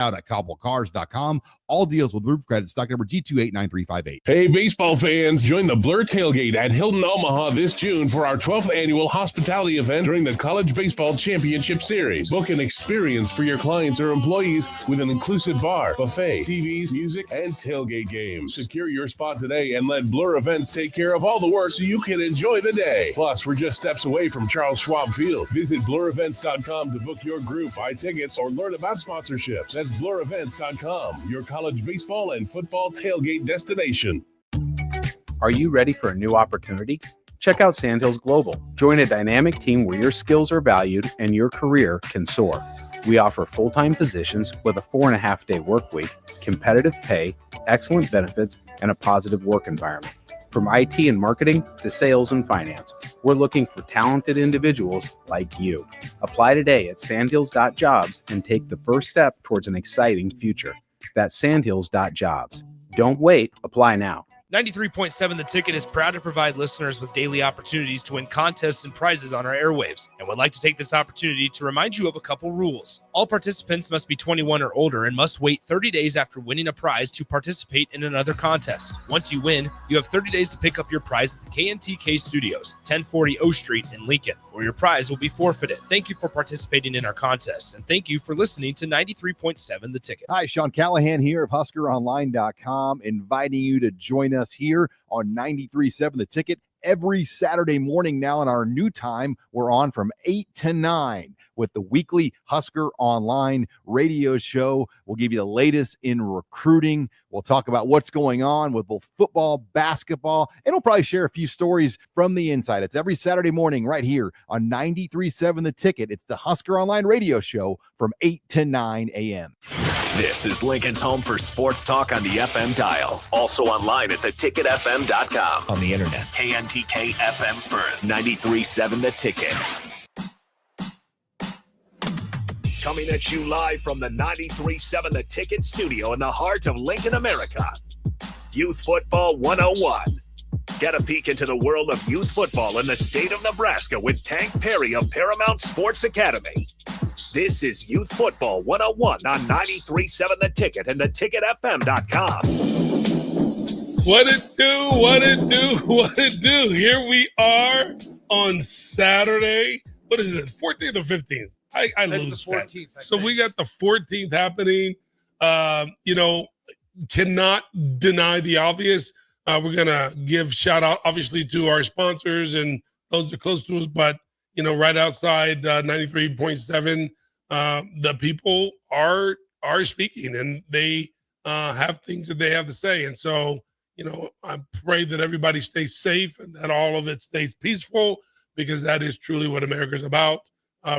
out at cobblecars.com. All deals with roof credit. Stock number G289358. Hey, baseball fans, join the Blur Tailgate at Hilton Omaha this June for our 12th annual hospitality event during the College Baseball Championship Series. Book an experience for your clients or employees with an inclusive bar, buffet, TVs, music, and tailgate games. Secure your spot today and let Blur Events take care of all the work so you can enjoy the day. Plus, we're just steps away from Charles Schwab Field. Visit blurevents.com to book your group, buy tickets, or learn about sponsorships. That's blurevents.com, your college baseball and football tailgate destination. Are you ready for a new opportunity? Check out Sandhills Global. Join a dynamic team where your skills are valued and your career can soar. We offer full-time positions with a 4.5-day work week, competitive pay, excellent benefits, and a positive work environment. From IT and marketing to sales and finance, we're looking for talented individuals like you. Apply today at sandhills.jobs and take the first step towards an exciting future. That's sandhills.jobs. Don't wait. Apply now. 93.7 The Ticket is proud to provide listeners with daily opportunities to win contests and prizes on our airwaves, and would like to take this opportunity to remind you of a couple rules. All participants must be 21 or older and must wait 30 days after winning a prize to participate in another contest. Once you win, you have 30 days to pick up your prize at the KNTK Studios, 1040 O Street in Lincoln, or your prize will be forfeited. Thank you for participating in our contest, and thank you for listening to 93.7 The Ticket. Hi, Sean Callahan here of HuskerOnline.com, inviting you to join us here on 93.7 The Ticket every Saturday morning now in our new time. We're on from 8 to 9 with the weekly Husker Online radio show. We'll give you the latest in recruiting. We'll talk about what's going on with both football, basketball, and we'll probably share a few stories from the inside. It's every Saturday morning right here on 93.7 The Ticket. It's the Husker Online radio show from 8 to 9 a.m. This is Lincoln's home for sports talk on the FM dial. Also online at theticketfm.com. On the internet. KNTK FM Firth, 93.7 The Ticket. Coming at you live from the 93.7 The Ticket studio in the heart of Lincoln, America. Youth Football 101. Get a peek into the world of youth football in the state of Nebraska with Tank Perry of Paramount Sports Academy. This is Youth Football 101 on 93.7 The Ticket and theticketfm.com. What it do? Here we are on Saturday. What is it, 14th or 15th? I lose the 14th. So we got the 14th happening. Cannot deny the obvious. We're going to give shout out, obviously, to our sponsors and those that are close to us. But, right outside 93.7, the people are speaking and they have things that they have to say. And so, I pray that everybody stays safe and that all of it stays peaceful, because that is truly what America's about.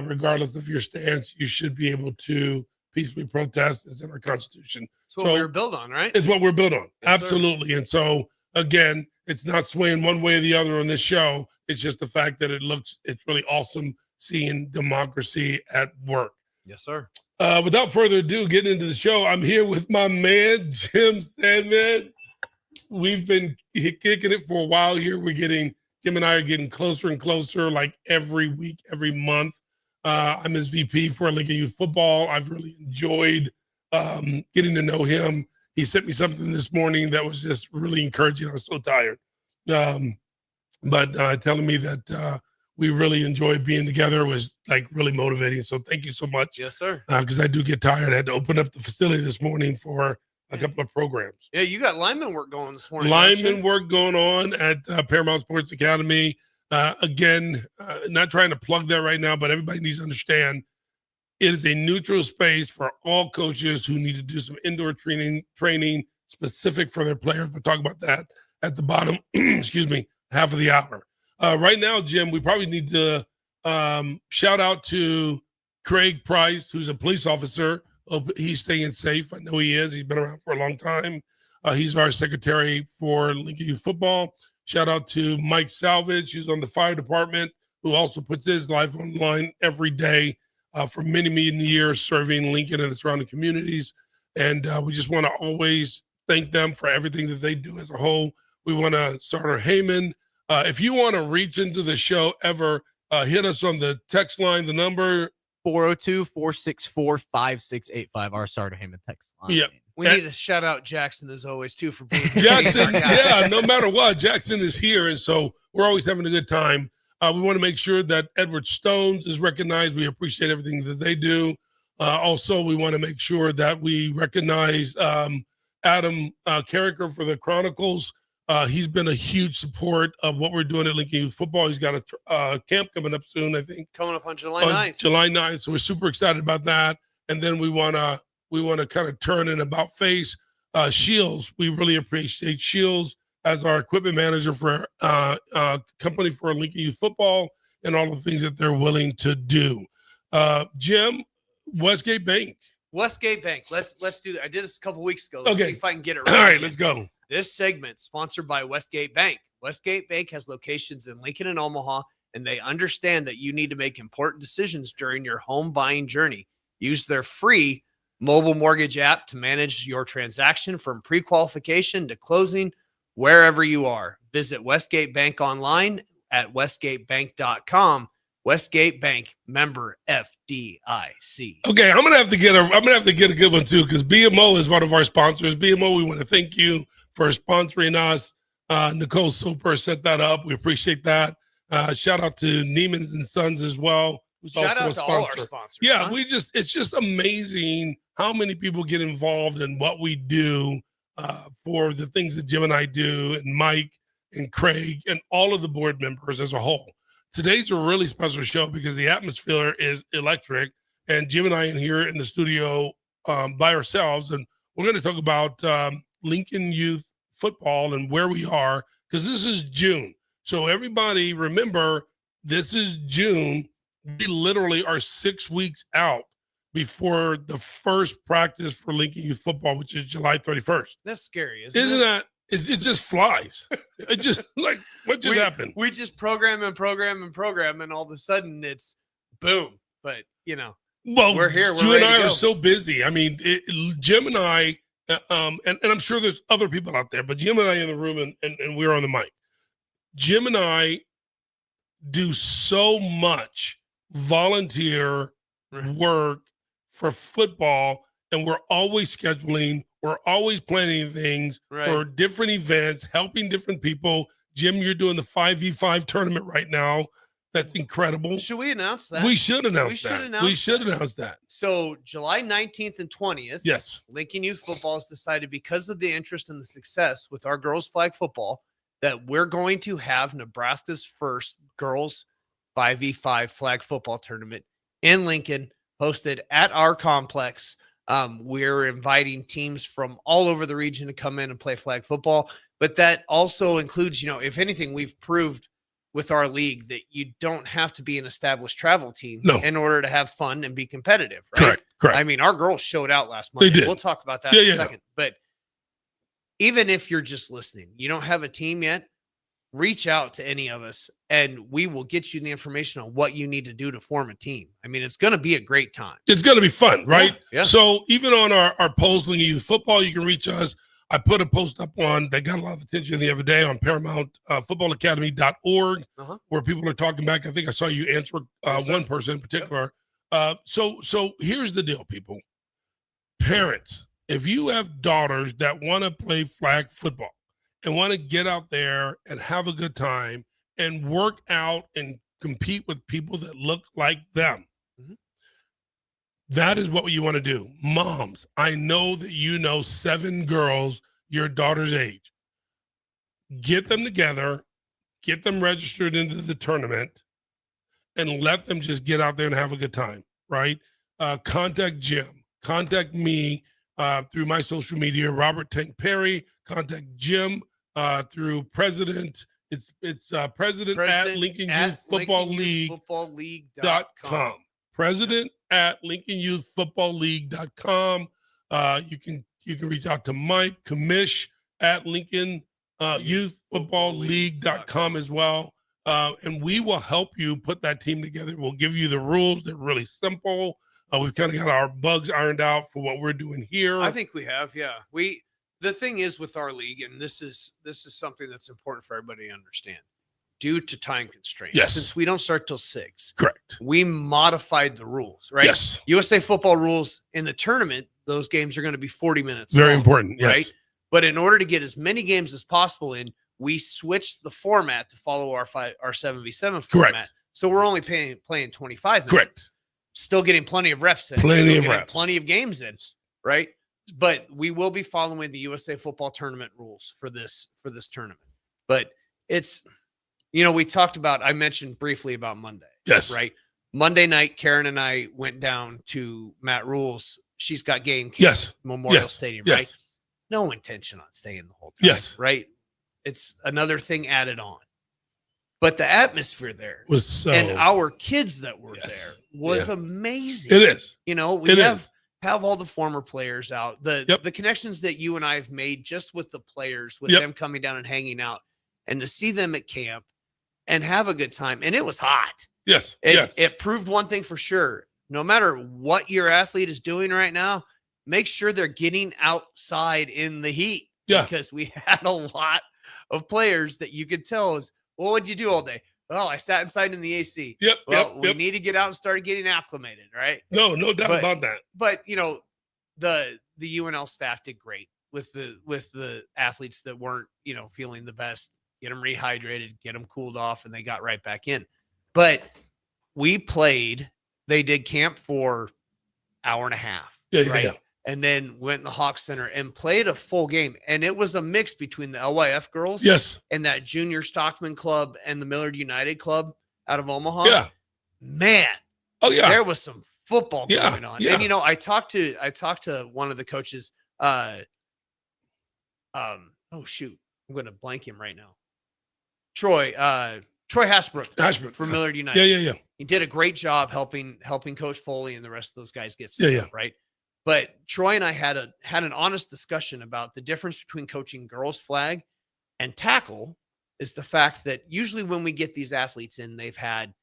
Regardless of your stance, you should be able to peacefully protest. It's in our Constitution. It's what we're built on, right? It's what we're built on. Yes, absolutely. Sir. And so, again, it's not swaying one way or the other on this show. It's just the fact that it's really awesome seeing democracy at work. Yes, sir. Without further ado, getting into the show, I'm here with my man, Jim Sandman. We've been kicking it for a while here. Jim and I are getting closer and closer, like every week, every month. I'm his VP for Lincoln Youth Football. I've really enjoyed getting to know him. He sent me something this morning that was just really encouraging. I was so tired. But telling me that we really enjoyed being together was like really motivating. So thank you so much. Yes, sir. Because I do get tired. I had to open up the facility this morning for a couple of programs. Yeah, you got lineman work going this morning. Lineman work going on at Paramount Sports Academy. Again, not trying to plug that right now, but everybody needs to understand it is a neutral space for all coaches who need to do some indoor training specific for their players. We'll talk about that at the bottom, half of the hour. Right now, Jim, we probably need to shout out to Craig Price, who's a police officer. Hope he's staying safe. I know he is. He's been around for a long time. He's our secretary for Lincoln Youth Football. Shout out to Mike Salvage, who's on the fire department, who also puts his life on the line every day for many, many years, serving Lincoln and the surrounding communities. And we just want to always thank them for everything that they do as a whole. We want to start our Heyman. If you want to reach into the show ever, hit us on the text line. The number 402-464-5685. Our Starter Heyman text line. Yeah. We need to shout out Jackson as always too for being Jackson, being our guy. yeah, no matter what, Jackson is here, and so we're always having a good time. We want to make sure that Edward Stones is recognized. We appreciate everything that they do. Also, we want to make sure that we recognize Adam Carricker for the Chronicles. He's been a huge support of what we're doing at Lincoln Youth Football. He's got a camp coming up soon, I think. Coming up on July 9th. July 9th. So we're super excited about that. And then we want to kind of turn an about face. Shields, we really appreciate Shields as our equipment manager for company for Lincoln Youth Football and all the things that they're willing to do. Jim, Westgate Bank. Westgate Bank. Let's do that. I did this a couple weeks ago. Let's see if I can get it right. All right, again. let's go. This segment sponsored by Westgate Bank. Westgate Bank has locations in Lincoln and Omaha, and they understand that you need to make important decisions during your home buying journey. Use their free mobile mortgage app to manage your transaction from pre-qualification to closing wherever you are. Visit Westgate Bank online at westgatebank.com. Westgate Bank, member FDIC. Okay, I'm gonna have to get a good one too, because BMO is one of our sponsors. BMO, we want to thank you for sponsoring us. Nicole Soper set that up. We appreciate that. Shout out to Neiman's and Sons as well. Shout out to all our sponsors. Yeah, huh? it's just amazing how many people get involved in what we do for the things that Jim and I do, and Mike and Craig and all of the board members as a whole. Today's a really special show because the atmosphere is electric, and Jim and I in here in the studio by ourselves, and we're going to talk about Lincoln Youth Football and where we are, because this is June. So everybody remember, this is June. We literally are 6 weeks out before the first practice for Lincoln Youth Football, which is July 31st. That's scary, isn't Isn't it? that? It just flies. It just like what just happened? We just program, and all of a sudden it's boom. But Well, we're here. We're you and ready I to are go. so busy. I mean, Jim and I, and I'm sure there's other people out there, but Jim and I in the room, and we're on the mic. Jim and I do so much volunteer work for football, and we're always scheduling. We're always planning things for different events, helping different people. Jim, you're doing the 5v5 tournament right now. That's incredible. Should we announce that? We should announce that. We should announce that. So July 19th and 20th, Yes. Lincoln Youth Football has decided, because of the interest and the success with our girls flag football, that we're going to have Nebraska's first girls 5v5 flag football tournament in Lincoln, hosted at our complex. We're inviting teams from all over the region to come in and play flag football, but that also includes, if anything, we've proved with our league that you don't have to be an established travel team in order to have fun and be competitive, right? Correct. I mean, our girls showed out last Monday. They did. We'll talk about that in a second. But even if you're just listening, you don't have a team yet, reach out to any of us and we will get you the information on what you need to do to form a team. I mean, it's going to be a great time. It's going to be fun, right? Yeah. So even on our polls, Lincoln Youth Football, you can reach us. I put a post up on that got a lot of attention the other day on ParamountFootballAcademy.org, where people are talking back. I think I saw you answer one person in particular. So here's the deal, people. Parents, if you have daughters that want to play flag football and want to get out there and have a good time and work out and compete with people that look like them, that is what you want to do. Moms, I know that you know 7 girls your daughter's age. Get them together, get them registered into the tournament, and let them just get out there and have a good time, right? Contact Jim. Contact me through my social media, Robert Tank Perry. Contact Jim through President. It's President at Lincoln Youth Football League.com. President at LincolnYouthFootballLeague.com. You can reach out to Mike Commish at LincolnYouthFootballLeague.com as well. And we will help you put that team together. We'll give you the rules. They're really simple. We've kind of got our bugs ironed out for what we're doing here. I think we have, yeah. The thing is with our league, and this is something that's important for everybody to understand. due to time constraints. Yes. Since we don't start till 6, Correct. we modified the rules, right? Yes. USA football rules in the tournament, those games are going to be 40 minutes. Very long, important. Yes. right? But in order to get as many games as possible in, we switched the format to follow our 7v7 format. Correct. So we're only playing 25 minutes. Correct. Still getting plenty of reps in. Plenty still of getting reps. Plenty of games in, right? But we will be following the USA football tournament rules for this tournament. But it's, we talked about, I mentioned briefly about Monday. Yes. Right. Monday night, Karen and I went down to Matt Rule's. She's got game camp, Yes. Memorial Yes. Stadium, Yes. right? No intention on staying the whole time. Yes. Right. It's another thing added on. But the atmosphere there Was so. and our kids that were Yes. there was Yeah. amazing. It is. We It have all the former players out. The connections that you and I have made just with the players, with Yep. them coming down and hanging out, and to see them at camp and have a good time. And it was hot. Yes. Yes. It proved one thing for sure. No matter what your athlete is doing right now, make sure they're getting outside in the heat. Yeah. Because we had a lot of players that you could tell is, well, what'd you do all day? Well, I sat inside in the AC. Yep. Well, Yep. we Yep. need to get out and start getting acclimated, right? No doubt but- about that. But the UNL staff did great with the athletes that weren't feeling the best. Get them rehydrated, get them cooled off, and they got right back in. But we played. They did camp for hour and a half, Yeah. Yeah. right? Yeah. And then went in the Hawk Center and played a full game. And it was a mix between the LYF girls Yes. and that Junior Stockman Club and the Millard United Club out of Omaha. Yeah. Man, Oh yeah. there was some football Yeah, going on. yeah. And I talked to one of the coaches. Oh shoot, I'm going to blank him right now. Troy Hasbrook Ashburn. for Millard United. Yeah. Yeah. Yeah. He did a great job helping Coach Foley and the rest of those guys get Yeah, set yeah. up, right? But Troy and I had an honest discussion about the difference between coaching girls flag and tackle. Is the fact that usually when we get these athletes in, they've had a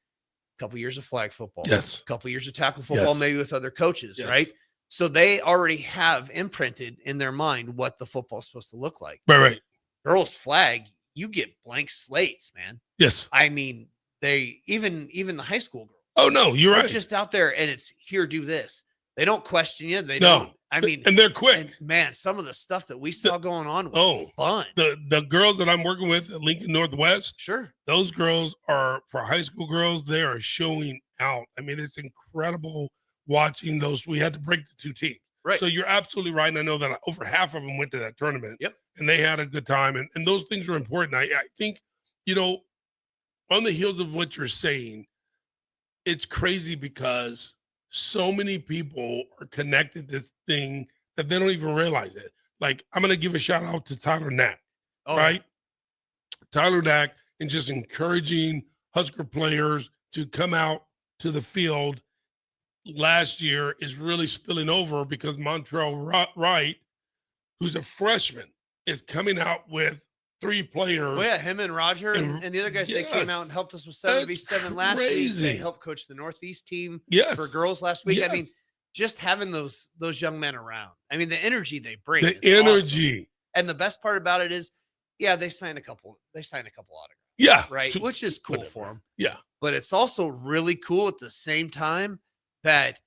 couple years of flag football, Yes. a couple years of tackle football, Yes. maybe with other coaches, Yes. right? So they already have imprinted in their mind what the football is supposed to look like. Right. Girls flag, you get blank slates, man. Yes. I mean, they even the high school girls. Oh no, you're They're right. just out there and it's here, do this. They don't question you. They No. don't. I mean, and they're quick. and man, some of the stuff that we saw going on was fun. The girls that I'm working with at Lincoln Northwest, Sure. those girls are, for high school girls, they are showing out. I mean, it's incredible watching those. We had to break the two teams. Right. So you're absolutely right. And I know that over half of them went to that tournament. Yep. And they had a good time. And those things are important. I think, on the heels of what you're saying, it's crazy because so many people are connected to this thing that they don't even realize it. Like, I'm going to give a shout out to Tyler Knack, Oh, right? Tyler Knack, and just encouraging Husker players to come out to the field last year is really spilling over because Montrell Wright, who's a freshman, is coming out with 3 players. Well, yeah, him and Roger and the other guys, they came Yes. out and helped us with That's 7v7 last week. They crazy. helped coach the Northeast team Yes. for girls last week. I mean, Yes. just having those young men around. I mean, the energy they bring. The is awesome. energy. And the best part about it is, yeah, they signed a couple autographs, Yeah. right? So- Which is cool whatever. for them. Yeah. But it's also really cool at the same time that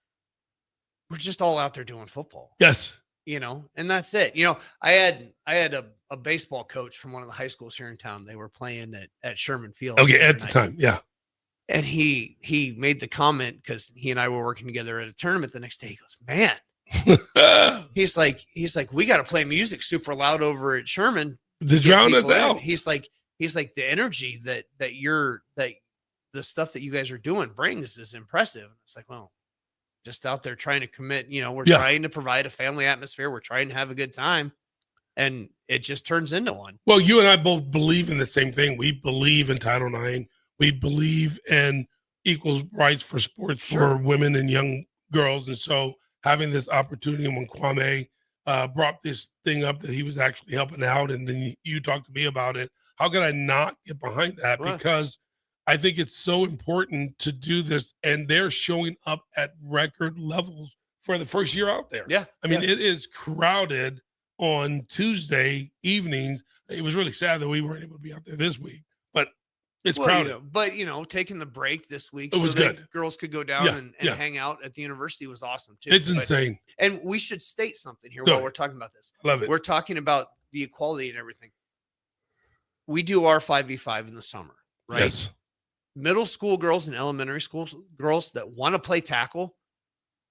we're just all out there doing football. Yes. And that's it. I had a baseball coach from one of the high schools here in town. They were playing at Sherman Field. Okay. other At the night. time. Yeah. And he made the comment because he and I were working together at a tournament the next day. He goes, man, he's like, we got to play music super loud over at Sherman to get drown us people in." out. He's like the energy that the stuff that you guys are doing brings is impressive. It's like, well, just out there trying to commit, we're Yeah. trying to provide a family atmosphere. We're trying to have a good time. And it just turns into one. Well, you and I both believe in the same thing. We believe in Title IX. We believe in equal rights for sports Sure. for women and young girls. And so having this opportunity when Kwame brought this thing up that he was actually helping out, and then you talked to me about it, how could I not get behind that? Right. Because I think it's so important to do this, and they're showing up at record levels for the first year out there. Yeah. I mean, it is crowded on Tuesday evenings. It was really sad that we weren't able to be out there this week, but It's Well, crowded. but taking the break this week It was that good. girls could go down Yeah, and yeah. hang out at the university was awesome too. It's But- insane. And we should state something here Go. while we're talking about this. Love it. We're talking about the equality and everything. We do our 5v5 in the summer, right? Yes. Middle school girls and elementary school girls that want to play tackle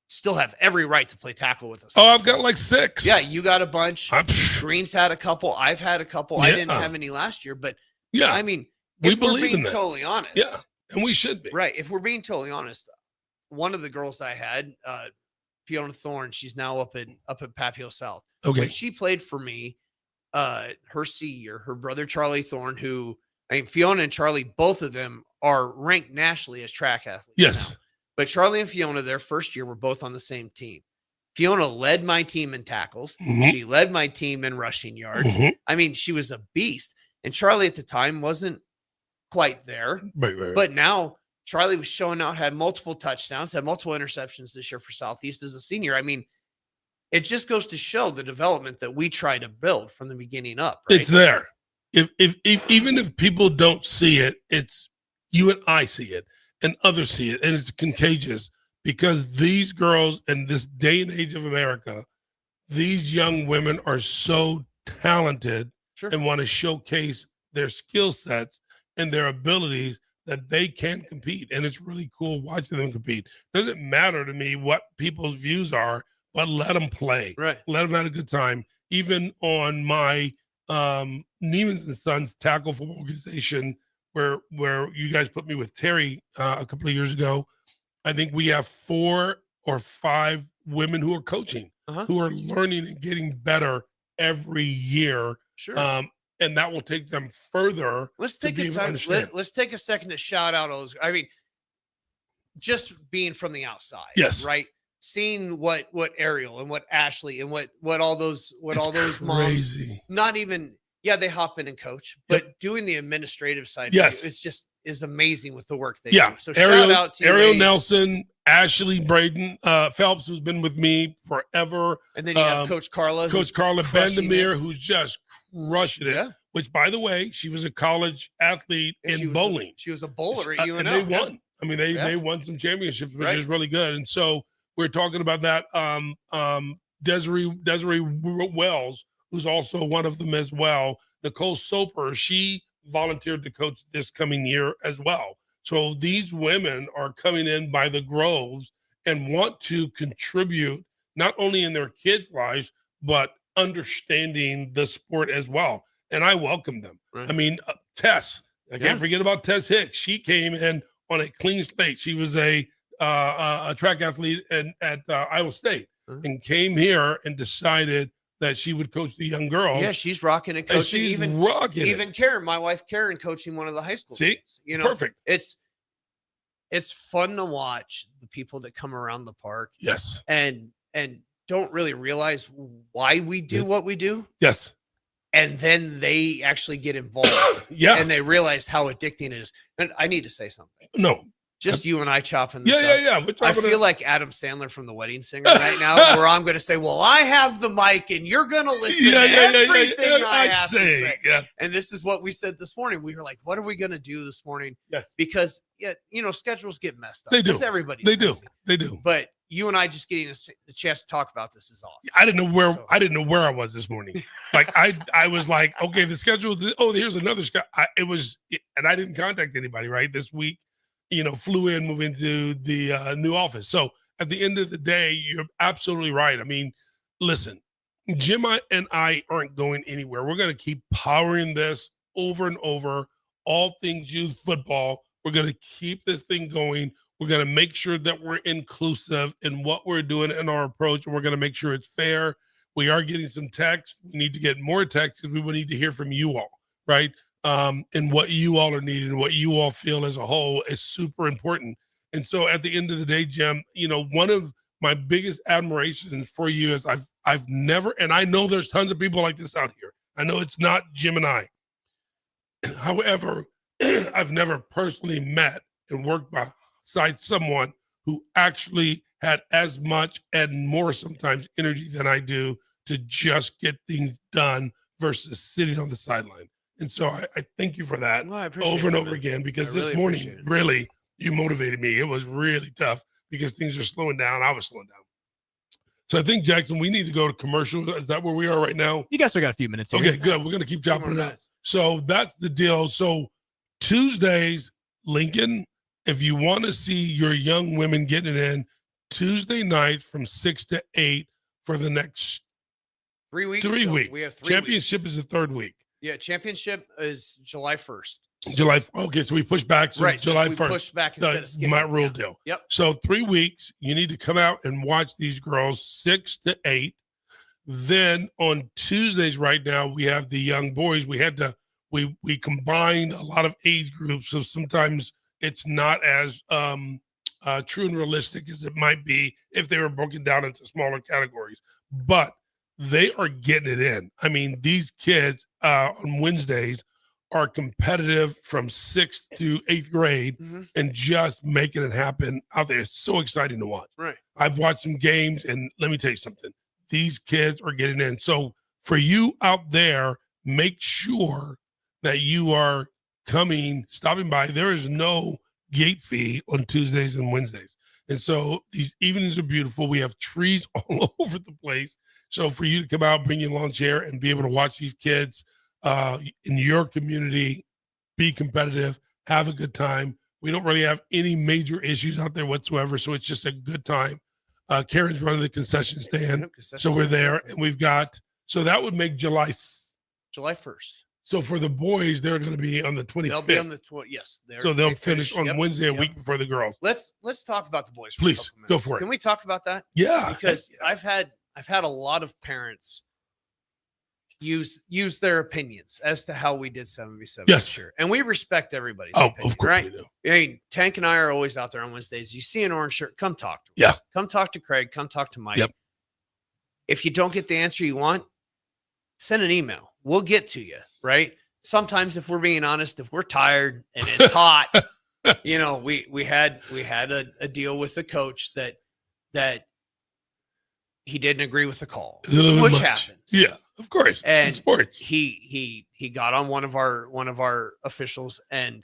still have every right to play tackle with us. Oh, I've got like 6. Yeah, you got a bunch. I'm, Green's had a couple. I've had a couple. I didn't Yeah. have any last year, but yeah. I mean, We if we're believe in being that. totally honest, Yeah. And we should be. right? If we're being totally honest, one of the girls I had, Fiona Thorne, she's now up at Papio South. Okay. When she played for me, her senior, her brother Charlie Thorne, who Fiona and Charlie, both of them are ranked nationally as track athletes. Yes. now. But Charlie and Fiona, their first year, were both on the same team. Fiona led my team in tackles. Mhm. She led my team in rushing yards. Mhm. I mean, she was a beast. And Charlie at the time wasn't quite there. Right. But now Charlie was showing out, had multiple touchdowns, had multiple interceptions this year for Southeast as a senior. I mean, it just goes to show the development that we try to build from the beginning up. Right? It's there. If even if people don't see it, it's you and I see it and others see it, and it's contagious because these girls in this day and age of America, these young women are so talented Sure. and want to showcase their skill sets and their abilities that they can compete. And it's really cool watching them compete. Doesn't matter to me what people's views are, but let them play. Right. Let them have a good time. Even on my Neiman's and Sons tackle football organization, where you guys put me with Terry a couple of years ago, I think we have 4 or 5 women who are coaching, Uh-huh. who are learning and getting better every year. Sure. And that will take them further. Let's to take be a able to time. understand. Let's take a second to shout out all those. I mean, just being from the outside. Yes. Right. Seeing what Ariel and what Ashley and what all those It's moms, crazy. not even, yeah, they hop in and coach, but doing the administrative side Yes. is amazing with the work they Yeah. do. So Ariel, shout out to you Ariel ladies. Nelson, Ashley Braden, Phelps, who's been with me forever. And then you have Coach Carla. who's Coach Carla crushing Bandemir, it. who's just crushing it. Yeah. Which, by the way, she was a college athlete And she in was bowling. She was a bowler at And UNO. they won. I mean, they won some championships, which Right. is really good. And so we're talking about that. Desiree Wells, who's also one of them as well. Nicole Soper, she volunteered to coach this coming year as well. So these women are coming in by the groves and want to contribute not only in their kids' lives, but understanding the sport as well. And I welcome them. Right. I mean, Tess, I Yeah. can't forget about Tess Hicks. She came in on a clean slate. She was a track athlete at Iowa State Mhm. and came here and decided that she would coach the young girls. Yeah, she's rocking and and coaching. she's Even rocking even Karen, my wife Karen, coaching one of the high school See? teams. You it. know, Perfect. it's fun to watch the people that come around the park Yes. and don't really realize why we do Yeah. what we do, Yes. and then they actually get involved Yeah. and they realize how addicting it is. And I need to say something. No. Just you and I chopping this Yeah. up. We're I talking feel like Adam Sandler from The Wedding Singer right now, where I'm going to say, "Well, I have the mic, and you're going to listen to everything I have to say." Yeah. And this is what we said this morning. We were like, "What are we going to do this morning?" Yes. Because schedules get messed up. They do. Because everybody. They do. does it. They do. But you and I just getting a chance to talk about this is awesome. I didn't know where So- I didn't know where I was this morning. Like I was like, okay, the schedule. Here's another schedule. And I didn't contact anybody. Right, this week, flew in, moved into the new office. So at the end of the day, you're absolutely right. I mean, listen, Jim and I aren't going anywhere. We're going to keep powering this over and over. All things youth football. We're going to keep this thing going. We're going to make sure that we're inclusive in what we're doing in our approach. And we're going to make sure it's fair. We are getting some text. We need to get more text because we will need to hear from you all, right? And what you all are needing, what you all feel as a whole is super important. And so at the end of the day, Jim, one of my biggest admirations for you is I've never, and I know there's tons of people like this out here. I know it's not Jim and I. However, I've never personally met and worked beside someone who actually had as much and more sometimes energy than I do to just get things done versus sitting on the sideline. And so I thank you for that Well, I appreciate over and it, over man. again, because I this really morning, appreciate it. really, you motivated me. It was really tough because things are slowing down. I was slowing down. So I think, Jackson, we need to go to commercial. Is that where we are right now? You guys still got a few minutes here. Okay, good. We're going to keep chopping it up. So that's the deal. So Tuesdays, Lincoln, if you want to see your young women getting it in, Tuesday night from 6 to 8 for the next 3 weeks. 3 still. weeks. We have 3 Championship weeks. is the third week. Yeah, championship is July 1st. July. Okay, so we push back to Right, so July we 1st. pushed back instead of The skipping. my rule Yeah. deal. Yep. So 3 weeks, you need to come out and watch these girls 6 to 8. Then on Tuesdays right now, we have the young boys. We had to we combined a lot of age groups, so sometimes it's not as true and realistic as it might be if they were broken down into smaller categories. But they are getting it in. I mean, these kids on Wednesdays are competitive from 6th to 8th grade Mhm. and just making it happen out there. It's so exciting to watch. Right. I've watched some games, and let me tell you something. These kids are getting in. So for you out there, make sure that you are stopping by. There is no gate fee on Tuesdays and Wednesdays. And so these evenings are beautiful. We have trees all over the place. So for you to come out, bring your lawn chair, and be able to watch these kids in your community, be competitive, have a good time. We don't really have any major issues out there whatsoever. So it's just a good time. Karen's running the concession stand. Yep, 'cause that's So we're what's there, up. and we've got, so that would make July. July 1st. So for the boys, they're going to be on the 25th. They'll be on the yes. So they'll finish on Yep, Wednesday, a yep. week before the girls. Let's talk about the boys. For Please, a couple go minutes. for it. Can we talk about that? Yeah. Because I've had a lot of parents use their opinions as to how we did 7v7 Yes. this year, and we respect everybody's Oh, opinion, of course right? we do. I mean, Tank and I are always out there on Wednesdays. You see an orange shirt, come talk to us. Yeah. Come talk to Craig. Come talk to Mike. Yep. If you don't get the answer you want, send an email. We'll get to you, right? Sometimes, if we're being honest, if we're tired and it's hot, you know, we had a deal with the coach that he didn't agree with the call, It was a little bit which much. happens. Yeah, of course. And In sports. He got on one of our officials, and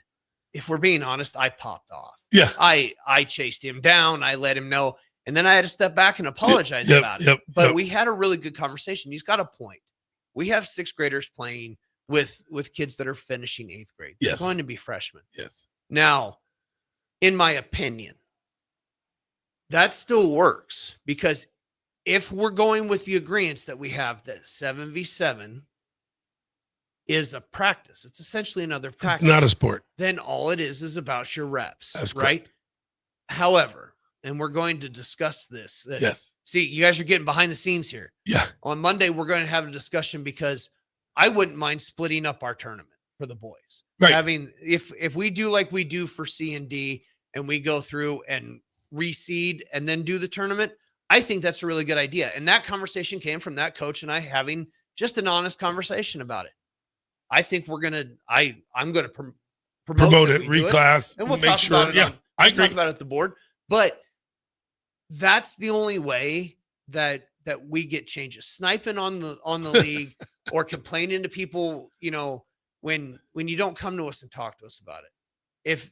if we're being honest, I popped off. Yeah. I chased him down. I let him know, and then I had to step back and apologize Yep, about it. yep, But yep. we had a really good conversation. He's got a point. We have 6th graders playing with kids that are finishing 8th grade. They're Yes. going to be freshmen. Yes. Now, in my opinion, that still works, because if we're going with the agreements that we have, that 7v7 is a practice, it's essentially another It's practice. not a sport. Then all it is about your reps, That's right? correct. However, and we're going to discuss this. Yes. See, you guys are getting behind the scenes here. Yeah. On Monday, we're going to have a discussion, because I wouldn't mind splitting up our tournament for the boys. Right. Having if we do like we do for C and D, and we go through and reseed and then do the tournament, I think that's a really good idea. And that conversation came from that coach and I having just an honest conversation about it. I think I'm going to promote Promote that it, we do reclass, and we'll make talk sure. about it. Yeah, I we'll talk agree. about it at the board, but that's the only way that we get changes. Sniping on the league or complaining to people, you know, when you don't come to us and talk to us about it.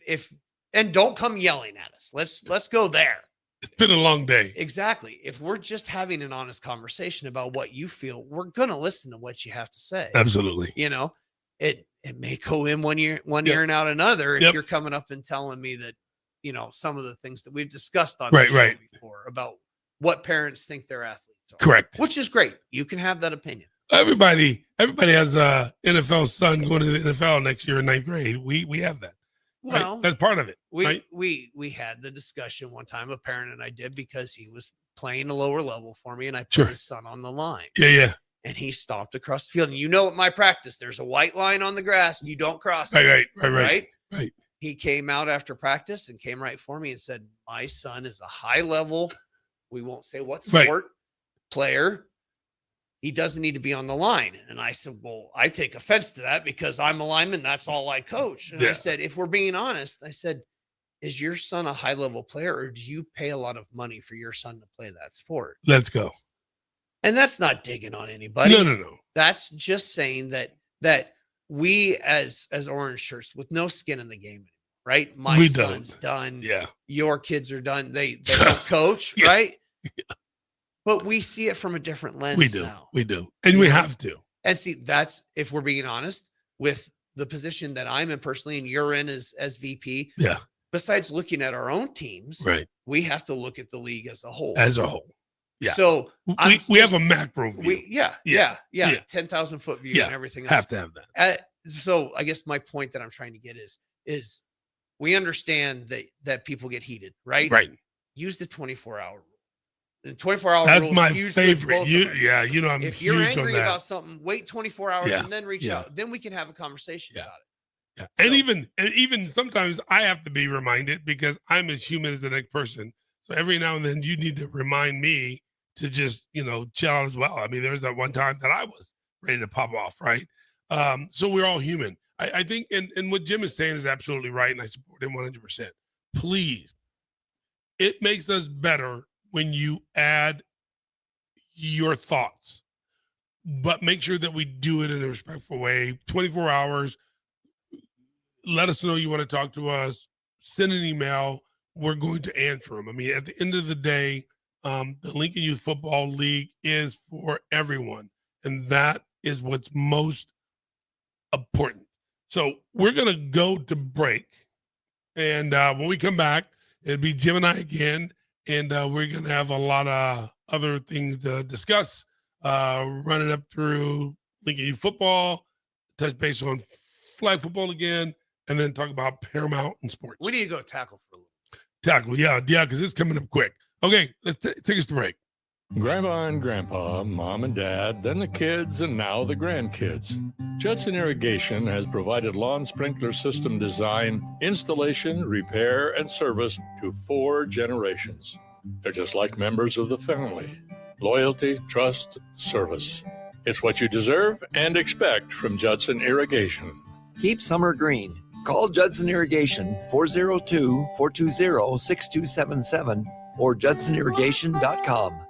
If and don't come yelling at us. Let's go there. It's been a long day. Exactly. If we're just having an honest conversation about what you feel, we're going to listen to what you have to say. Absolutely. You know, it may go in one ear Yep. and out another. If Yep. you're coming up and telling me that, you know, some of the things that we've discussed on Right, the show right. before about what parents think their athletes are. Correct. Which is great. You can have that opinion. Everybody has a NFL son going to the NFL next year in 9th grade. We have that. Right? Well, That's part of it. we right? we had the discussion one time, a parent and I did, because he was playing a lower level for me and I put Sure. his son on the line. Yeah. And he stopped across the field. And you know, at my practice, there's a white line on the grass and you don't cross it. Right. He came out after practice and came right for me and said, my son is a high level, we won't say what Right. sport, player. He doesn't need to be on the line. And I said, well, I take offense to that because I'm a lineman. That's all I coach. And I Yeah. said, if we're being honest, I said, is your son a high level player, or do you pay a lot of money for your son to play that sport? Let's go. And that's not digging on anybody. No. That's just saying that we as orange shirts with no skin in the game, right? My We son's don't. done. Yeah. Your kids are done. They don't coach, Yeah. right? But we see it from a different lens We do. now. We do. And we have to. And see, that's, if we're being honest, with the position that I'm in personally and you're in as VP, Yeah. besides looking at our own teams, Right. we have to look at the league as a whole. As a whole. Yeah. So We have a macro view. yeah, Yeah. 10,000 foot view Yeah. and everything else. Have to have that. So I guess my point that I'm trying to get is we understand that people get heated, right? Right. Use the 24-hour rule. The 24-hour That's rule is my huge with both favorite. of us. I'm If you're huge angry on that. about something, wait 24 hours Yeah, and then reach yeah. out. Then we can have a conversation Yeah. about it. Yeah. And So- even sometimes I have to be reminded because I'm as human as the next person. So every now and then you need to remind me to just, chill out as well. I mean, there was that one time that I was ready to pop off, right? So we're all human. I think, and what Jim is saying is absolutely right, and I support him 100%. Please, it makes us better when you add your thoughts, but make sure that we do it in a respectful way. 24 hours. Let us know you want to talk to us. Send an email. We're going to answer them. I mean, at the end of the day, the Lincoln Youth Football League is for everyone, and that is what's most important. So we're going to go to break, and when we come back, it'll be Jim and I again, and we're going to have a lot of other things to discuss, running up through Lincoln Youth Football, touch base on flag football again, and then talk about Paramount and sports. We need to go tackle for a little. Tackle, yeah, because it's coming up quick. Okay, let's take us to break. Grandma and Grandpa, Mom and Dad, then the kids, and now the grandkids. Judson Irrigation has provided lawn sprinkler system design, installation, repair, and service to 4 generations. They're just like members of the family. Loyalty, trust, service. It's what you deserve and expect from Judson Irrigation. Keep summer green. Call Judson Irrigation 402-420-6277 or judsonirrigation.com.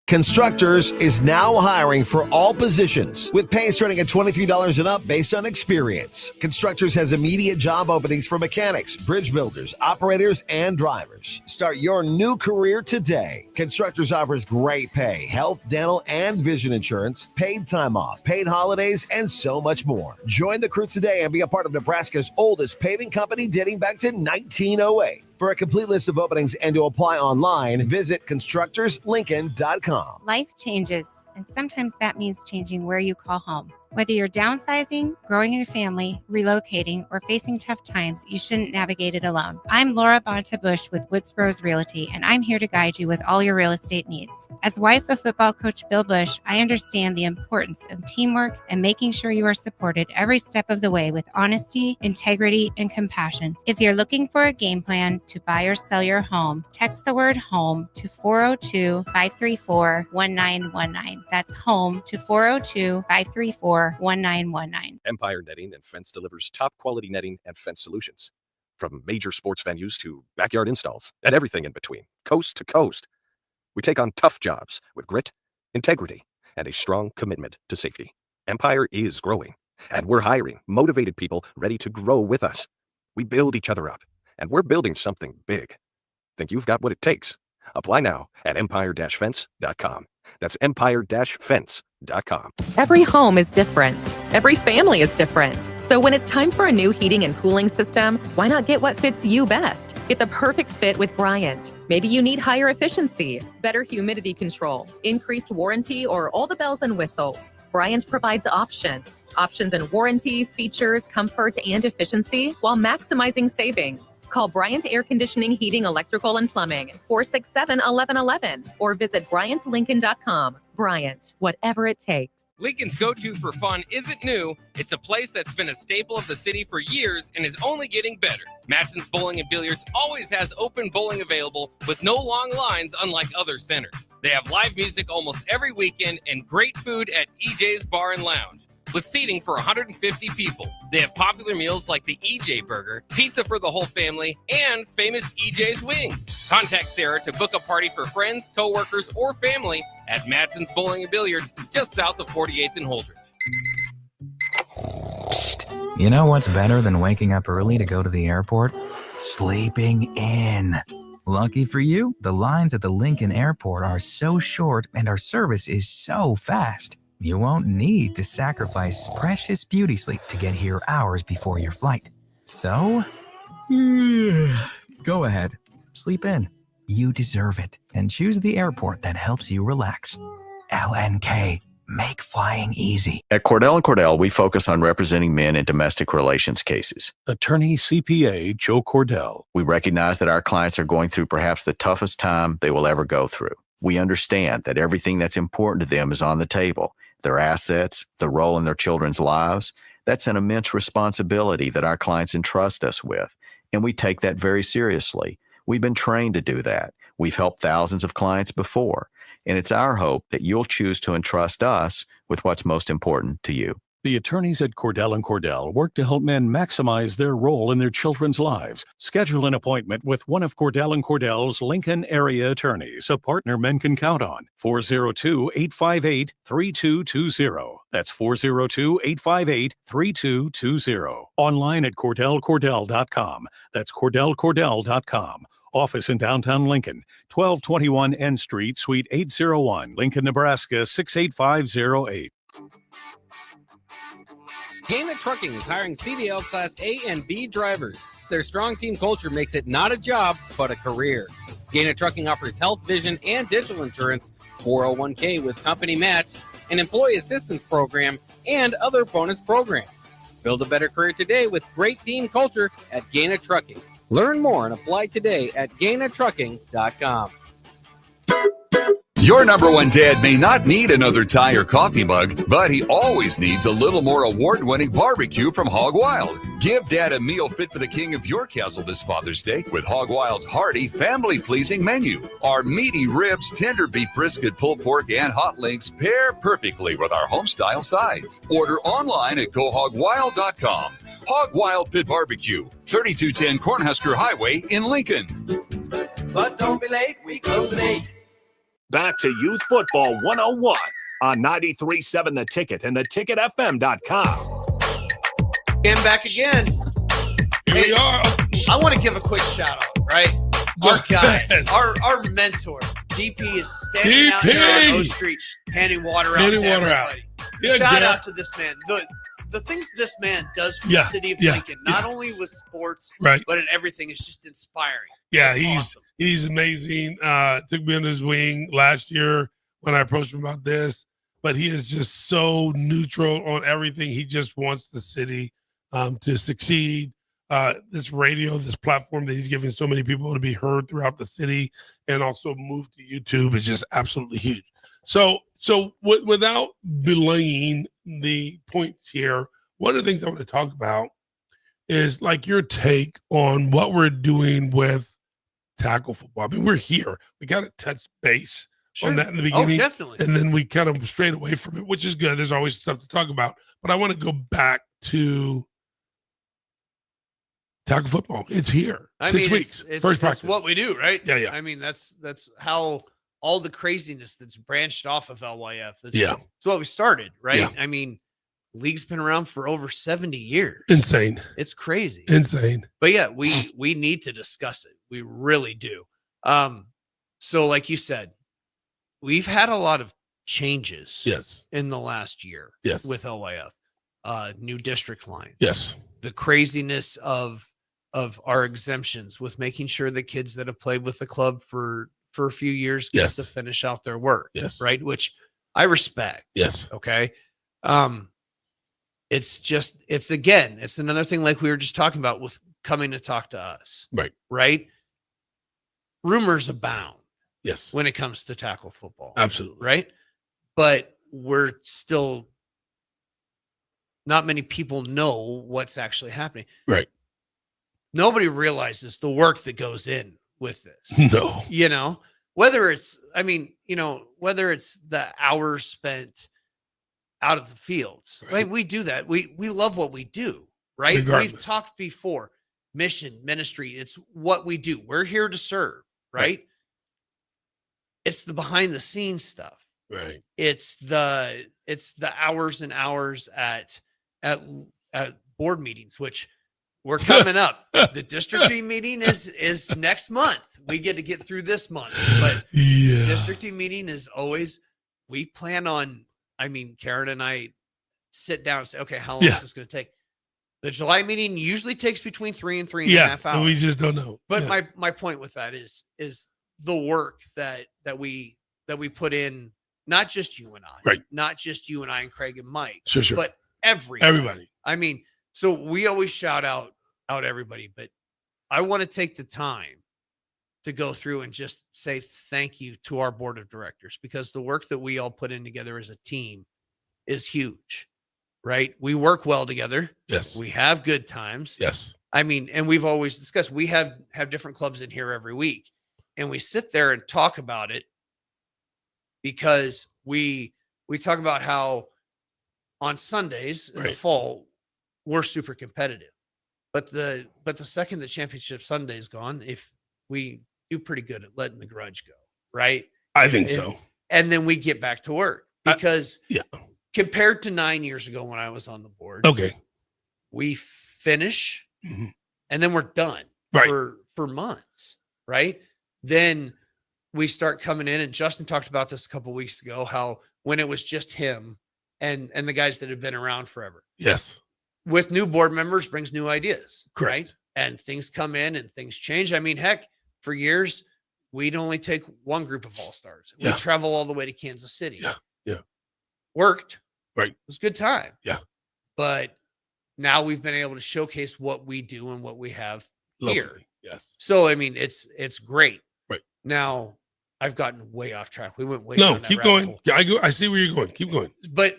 Constructors is now hiring for all positions with pay starting at $23 and up based on experience. Constructors has immediate job openings for mechanics, bridge builders, operators, and drivers. Start your new career today. Constructors offers great pay, health, dental, and vision insurance, paid time off, paid holidays, and so much more. Join the crew today and be a part of Nebraska's oldest paving company dating back to 1908. For a complete list of openings and to apply online, visit constructorslincoln.com. Life changes, and sometimes that means changing where you call home. Whether you're downsizing, growing your family, relocating, or facing tough times, you shouldn't navigate it alone. I'm Laura Bonta-Bush with Woods Bros Realty, and I'm here to guide you with all your real estate needs. As wife of football coach Bill Bush, I understand the importance of teamwork and making sure you are supported every step of the way with honesty, integrity, and compassion. If you're looking for a game plan to buy or sell your home, text the word HOME to 402-534-1919. That's HOME to 402-534-1919. Empire Netting and Fence delivers top quality netting and fence solutions. From major sports venues to backyard installs and everything in between, coast to coast. We take on tough jobs with grit, integrity, and a strong commitment to safety. Empire is growing, and we're hiring motivated people ready to grow with us. We build each other up, and we're building something big. Think you've got what it takes? Apply now at empire-fence.com. That's empire-fence.com. Every home is different. Every family is different. So when it's time for a new heating and cooling system, why not get what fits you best? Get the perfect fit with Bryant. Maybe you need higher efficiency, better humidity control, increased warranty, or all the bells and whistles. Bryant provides options. Options in warranty, features, comfort, and efficiency while maximizing savings. Call Bryant Air Conditioning, Heating, Electrical, and Plumbing, 467-1111, or visit BryantLincoln.com. Bryant, whatever it takes. Lincoln's go-to for fun isn't new. It's a place that's been a staple of the city for years and is only getting better. Matson's Bowling and Billiards always has open bowling available with no long lines, unlike other centers. They have live music almost every weekend and great food at EJ's Bar and Lounge, with seating for 150 people. They have popular meals like the EJ Burger, pizza for the whole family, and famous EJ's Wings. Contact Sarah to book a party for friends, coworkers, or family at Matson's Bowling and Billiards, just south of 48th and Holdridge. Psst. You know what's better than waking up early to go to the airport? Sleeping in. Lucky for you, the lines at the Lincoln Airport are so short and our service is so fast. You won't need to sacrifice precious beauty sleep to get here hours before your flight. So, go ahead, sleep in. You deserve it, and choose the airport that helps you relax. LNK. Make flying easy. At Cordell & Cordell, we focus on representing men in domestic relations cases. Attorney CPA Joe Cordell. We recognize that our clients are going through perhaps the toughest time they will ever go through. We understand that everything that's important to them is on the table. Their assets, the role in their children's lives. That's an immense responsibility that our clients entrust us with, and we take that very seriously. We've been trained to do that. We've helped thousands of clients before. And it's our hope that you'll choose to entrust us with what's most important to you. The attorneys at Cordell & Cordell work to help men maximize their role in their children's lives. Schedule an appointment with one of Cordell & Cordell's Lincoln area attorneys, a partner men can count on. 402-858-3220. That's 402-858-3220. Online at CordellCordell.com. That's CordellCordell.com. Office in downtown Lincoln, 1221 N Street, Suite 801, Lincoln, Nebraska 68508. Gaina Trucking is hiring CDL Class A and B drivers. Their strong team culture makes it not a job, but a career. Gaina Trucking offers health, vision, and dental insurance, 401k with company match, an employee assistance program, and other bonus programs. Build a better career today with great team culture at Gaina Trucking. Learn more and apply today at GainaTrucking.com. Your number one dad may not need another tie or coffee mug, but he always needs a little more award-winning barbecue from Hog Wild. Give Dad a meal fit for the king of your castle this Father's Day with Hog Wild's hearty, family-pleasing menu. Our meaty ribs, tender beef brisket, pulled pork, and hot links pair perfectly with our home-style sides. Order online at GoHogWild.com. Hog Wild Pit Barbecue, 3210 Cornhusker Highway in Lincoln. But don't be late, we close at 8. Back to Youth Football 101 on 93.7 The Ticket and theticketfm.com. And back again. Here we are. I want to give a quick shout out, right? Our guy, our mentor, DP is standing out here on O Street, handing water out to everybody. Shout out to this man. The things this man does for the city of Lincoln, not only with sports, but in everything, is just inspiring. Yeah, awesome. He's amazing. Took me under his wing last year when I approached him about this, but he is just so neutral on everything. He just wants the city to succeed. This radio, this platform that he's giving so many people to be heard throughout the city and also move to YouTube is just absolutely huge. So without belaying the points here, one of the things I want to talk about is like your take on what we're doing with tackle football. I mean, we're here. We got to touch base on that in the beginning. Oh, definitely. And then we kind of strayed away from it, which is good. There's always stuff to talk about. But I want to go back to tackle football. It's here. 6 weeks. First practice. It's what we do, right? Yeah. I mean, that's how all the craziness that's branched off of LYF. It's what we started, right? Yeah. I mean, league's been around for over 70 years. Insane. It's crazy. Insane. But yeah, we need to discuss it. We really do. So like you said, we've had a lot of changes in the last year with LYF. New district line. Yes. The craziness of our exemptions with making sure the kids that have played with the club for a few years gets to finish out their work. Yes. Right. Which I respect. Yes. Okay. It's another thing like we were just talking about with coming to talk to us. Right. Right. Rumors abound. Yes. When it comes to tackle football. Absolutely. Right. But we're still, not many people know what's actually happening. Right. Nobody realizes the work that goes in with this. No. Whether it's the hours spent out of the fields. Right. We do that. We love what we do, right? Regardless. We've talked before. Mission, ministry, it's what we do. We're here to serve, right? It's the behind the scenes stuff. Right. It's the hours and hours at board meetings, which we're coming up. The district team meeting is next month. We get to get through this month, but district team meeting is always, we plan on, I mean, Karen and I sit down and say, okay, how long is this going to take? The July meeting usually takes between 3 and 3.5 hours. We just don't know. But my point with that is the work that we put in, not just you and I, right? Not just you and I and Craig and Mike, sure, but everybody. I mean, so we always shout out everybody, but I want to take the time to go through and just say thank you to our board of directors, because the work that we all put in together as a team is huge, right? We work well together. Yes. We have good times. Yes. I mean, and we've always discussed, we have different clubs in here every week, and we sit there and talk about it, because we talk about how on Sundays in the fall, we're super competitive. But the second the championship Sunday is gone, if we do pretty good at letting the grudge go, right? I think so. And then we get back to work, because compared to 9 years ago when I was on the board, we finish and then we're done for months, right? Then we start coming in, and Justin talked about this a couple of weeks ago, how when it was just him and the guys that have been around forever. Yes. With new board members brings new ideas, Correct. right? And things come in and things change. I mean, heck, for years, we'd only take one group of all-stars. We'd travel all the way to Kansas City. Yeah. Worked. Right. It was a good time. Yeah. But now we've been able to showcase what we do and what we have here. Locally. Yes. So, I mean, it's great. Right. Now, I've gotten way off track. We went way down that keep rabbit going. hole. Yeah, I see where you're going. Keep going. But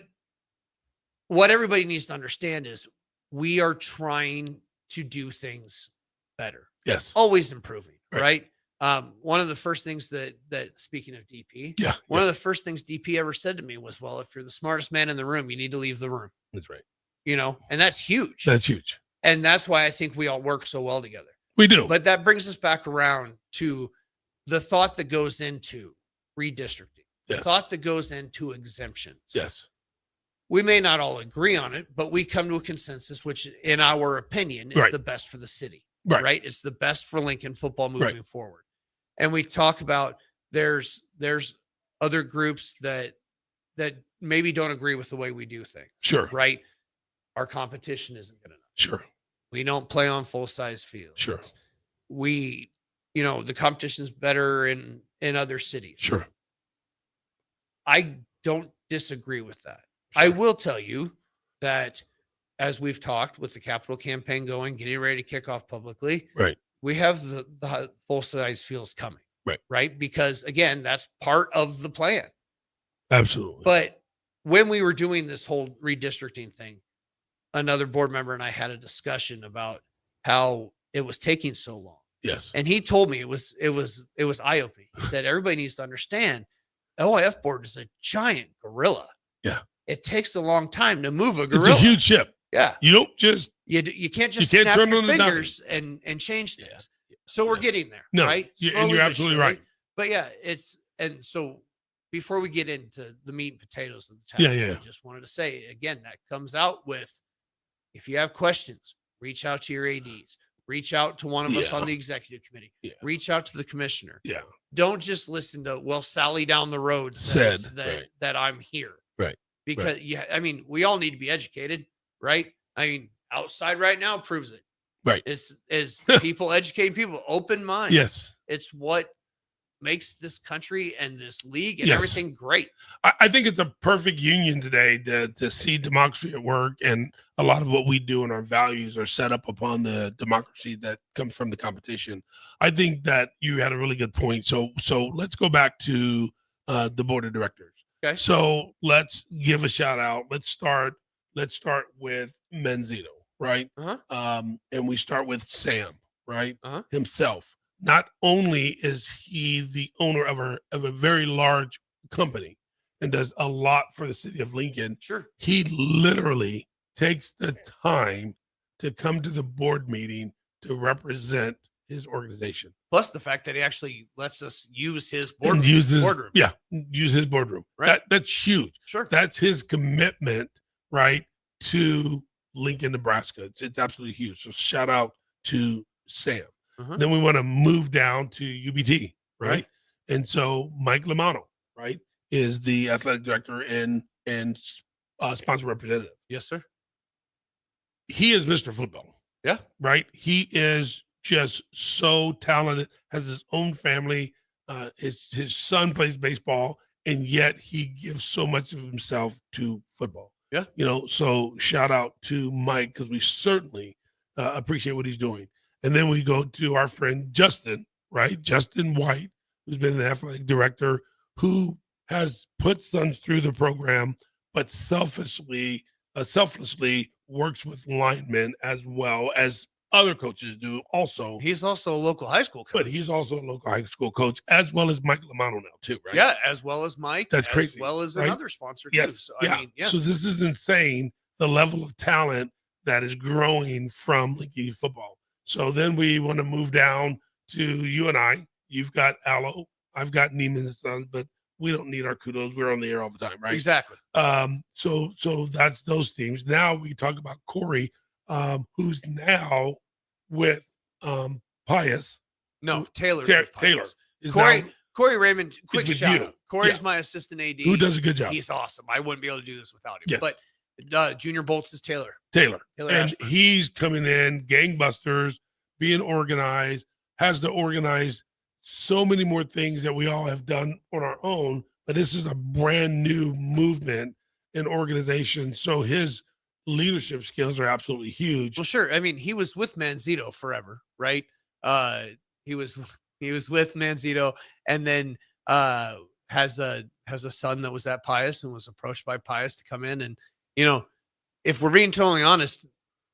what everybody needs to understand is we are trying to do things better. Yes. Always improving, right? One of the first things that speaking of DP, one of the first things DP ever said to me was, well, if you're the smartest man in the room, you need to leave the room. That's right. You know, and that's huge. That's huge. And that's why I think we all work so well together. We do. But that brings us back around to the thought that goes into redistricting, the thought that goes into exemptions. Yes. We may not all agree on it, but we come to a consensus, which in our opinion is the best for the city, right? It's the best for Lincoln football moving forward. And we talk about there's other groups that maybe don't agree with the way we do things. Sure. Right. Our competition isn't good enough. Sure. We don't play on full size fields. Sure. We, the competition's better in other cities. Sure. I don't disagree with that. Sure. I will tell you that as we've talked with the capital campaign going, getting ready to kick off publicly, we have the full size fields coming. Right. Because again, that's part of the plan. Absolutely. But when we were doing this whole redistricting thing, another board member and I had a discussion about how it was taking so long. Yes. And he told me it was eye-opening. He said, everybody needs to understand OIF board is a giant gorilla. Yeah. It takes a long time to move a gorilla. It's a huge ship. Yeah. You don't just you can't just snap your fingers and change things. So we're getting there. No, right? And you're absolutely right. But yeah, and so before we get into the meat and potatoes of the topic, I just wanted to say again, that comes out with, if you have questions, reach out to your ADs, reach out to one of us on the executive committee, reach out to the commissioner. Yeah. Don't just listen to, well, Sally down the road says that I'm here. Right. Because I mean, we all need to be educated, right? I mean, outside right now proves it. Right. Is people educating people, open minds. Yes. It's what makes this country and this league and everything great. I think it's a perfect union today to see democracy at work, and a lot of what we do and our values are set up upon the democracy that comes from the competition. I think that you had a really good point. So let's go back to the board of directors. Okay. So let's give a shout out. Let's start with Menzino, right? And we start with Sam, right? Himself. Not only is he the owner of a very large company and does a lot for the city of Lincoln. Sure. He literally takes the time to come to the board meeting to represent his organization. Plus the fact that he actually lets us use his boardroom. Use his boardroom. Right. That's huge. Sure. That's his commitment, right, to Lincoln, Nebraska. It's absolutely huge. So shout out to Sam. Uh-huh. Then we want to move down to UBT, right? Right. And so Mike Lamano, right, is the athletic director and sponsor representative. Yes, sir. He is Mr. Football. Yeah. Right. He is just so talented, has his own family. His son plays baseball, and yet he gives so much of himself to football. Yeah. So shout out to Mike, because we certainly appreciate what he's doing. And then we go to our friend Justin, right? Justin White, who's been an athletic director, who has put sons through the program, but selflessly works with linemen as well as other coaches do also. He's also a local high school coach. But he's also a local high school coach, as well as Mike Lamano now too, right? Yeah, as well as Mike. That's crazy. As well as right? another sponsor too. Yes. So, yeah. I mean, yeah. So this is insane, the level of talent that is growing from Lincoln Youth Football. So then we want to move down to you and I. You've got Allo. I've got Neiman's Sons, but we don't need our kudos. We're on the air all the time, right? Exactly. So that's those teams. Now we talk about Corey, who's now with Pius. No, Taylor's with Taylor. Pius. is Corey now- Corey Raymond, quick with shout you. out. Corey's Yeah. my assistant AD. Who does a good job. He's awesome. I wouldn't be able to do this without him. Yes. But Junior Bolts is Taylor. Taylor. Taylor And Ashburn. he's coming in, gangbusters, being organized, has to organize so many more things that we all have done on our own. But this is a brand new movement and organization. So his leadership skills are absolutely huge. Well, sure. I mean, he was with Manzito forever, right? He was with Manzito, and then has a son that was at Pius and was approached by Pius to come in. And if we're being totally honest,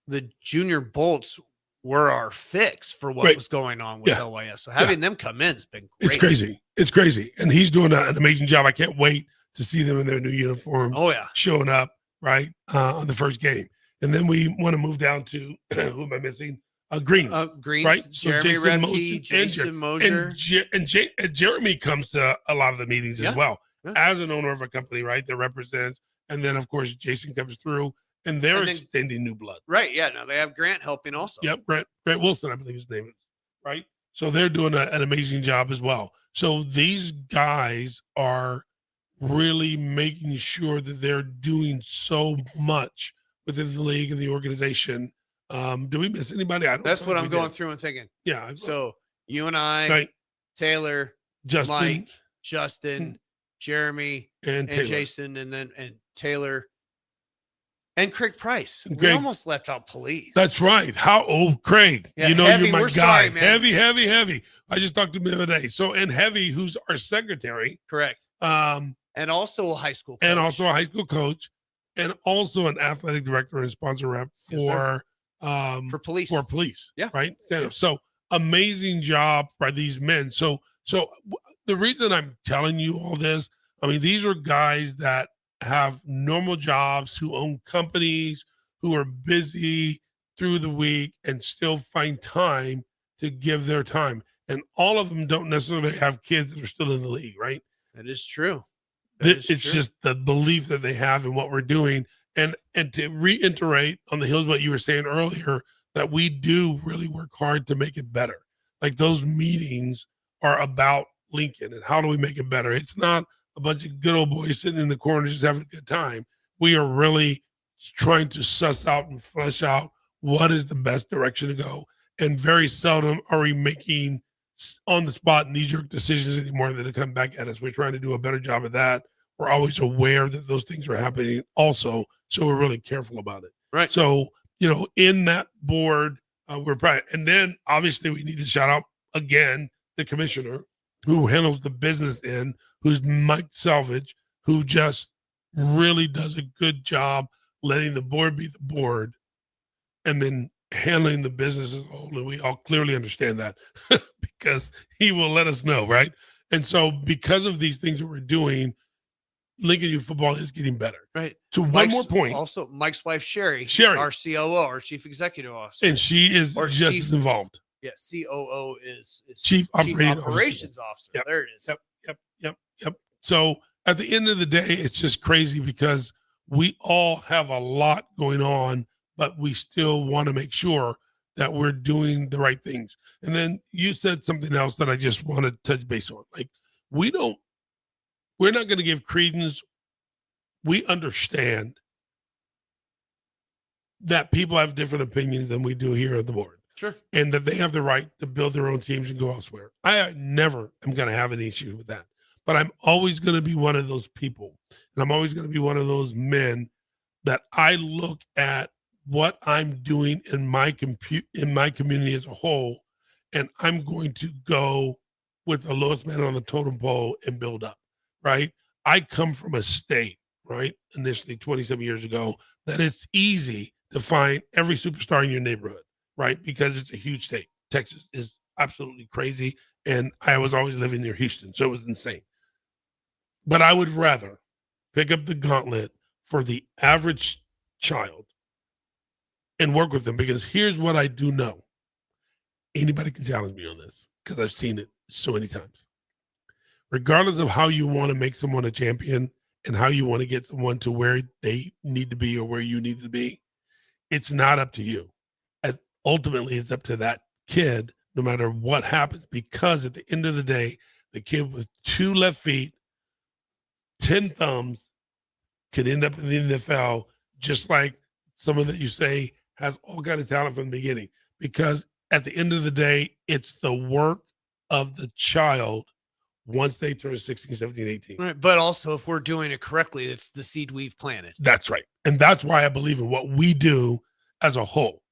the Junior Bolts were our fix for what Right. was going on with Yeah. LYS. So having them come in has been great. It's crazy. It's crazy. And he's doing an amazing job. I can't wait to see them in their new uniforms. Oh, yeah. Showing up, right, on the first game. And then we want to move down to, who am I missing? Greens. Greens, right? So Jeremy Jason Repke, Motion Jason and Mosier. and Jeremy comes to a lot of the meetings Yeah. as well Yeah. as an owner of a company, right, that represents. And then, of course, Jason comes through, and they're And then- extending new blood. Right. Yeah. No, they have Grant helping also. Yep, Grant Wilson, I believe his name is, right? So they're doing an amazing job as well. So these guys are really making sure that they're doing so much within the league and the organization. Do we miss anybody? I don't That's know what if I'm we going did. through and thinking. Yeah. So you and I, Right. Taylor, Justin, Mike, Justin, Jeremy, and Taylor. Jason, and Taylor, and Craig Price. And We Craig. almost left out police. That's right. How old Craig? Yeah, you know Heavy, you're my we're guy. sorry, man. Heavy. I just talked to him the other day. So and Heavy, who's our secretary, Correct. and And also a high school coach. also a high school coach, and also an athletic director and sponsor rep Yes, sir. for police. For police. Yeah. Right. So amazing job by these men. So the reason I'm telling you all this, I mean, these are guys that have normal jobs, who own companies, who are busy through the week and still find time to give their time. And all of them don't necessarily have kids that are still in the league, right? That is true. It's just the belief that they have in what we're doing. And to reiterate on the heels of what you were saying earlier, that we do really work hard to make it better. Like those meetings are about Lincoln and how do we make it better? It's not a bunch of good old boys sitting in the corner just having a good time. We are really trying to suss out and flesh out what is the best direction to go. And very seldom are we making on the spot knee-jerk decisions anymore that come back at us. We're trying to do a better job of that. We're always aware that those things are happening also, so we're really careful about it. Right. So, in that board, we're proud. And then obviously we need to shout out again the commissioner who handles the business end, who's Mike Selvage, who just really does a good job letting the board be the board and then handling the business as a whole. And we all clearly understand that because he will let us know, right? And so because of these things that we're doing, Lincoln Youth Football is getting better. Right. So Mike's- one more point. Also, Mike's wife, Sherry, Sherry. our COO, our chief executive officer. And she is Or just chief- as involved. Yeah, COO is Chief Operating Operations Officer. Yep. There it is. Yep. So at the end of the day, it's just crazy because we all have a lot going on but we still want to make sure that we're doing the right things. And then you said something else that I just want to touch base on. Like, we're not going to give credence. We understand that people have different opinions than we do here at the board. Sure. And that they have the right to build their own teams and go elsewhere. I never am going to have an issue with that. But I'm always going to be one of those people. And I'm always going to be one of those men that I look at what I'm doing in my community as a whole, and I'm going to go with the lowest man on the totem pole and build up, right? I come from a state, right, initially 27 years ago, that it's easy to find every superstar in your neighborhood, right? Because it's a huge state. Texas is absolutely crazy, and I was always living near Houston, so it was insane. But I would rather pick up the gauntlet for the average child and work with them, because here's what I do know. Anybody can challenge me on this because I've seen it so many times. Regardless of how you want to make someone a champion and how you want to get someone to where they need to be or where you need to be, it's not up to you. Ultimately, it's up to that kid, no matter what happens, because at the end of the day, the kid with 2 left feet, 10 thumbs could end up in the NFL, just like someone that you say has all kind of talent from the beginning. Because at the end of the day, it's the work of the child once they turn 16, 17, 18. Right. But also, if we're doing it correctly, it's the seed we've planted. That's right. And that's why I believe in what we do as a whole.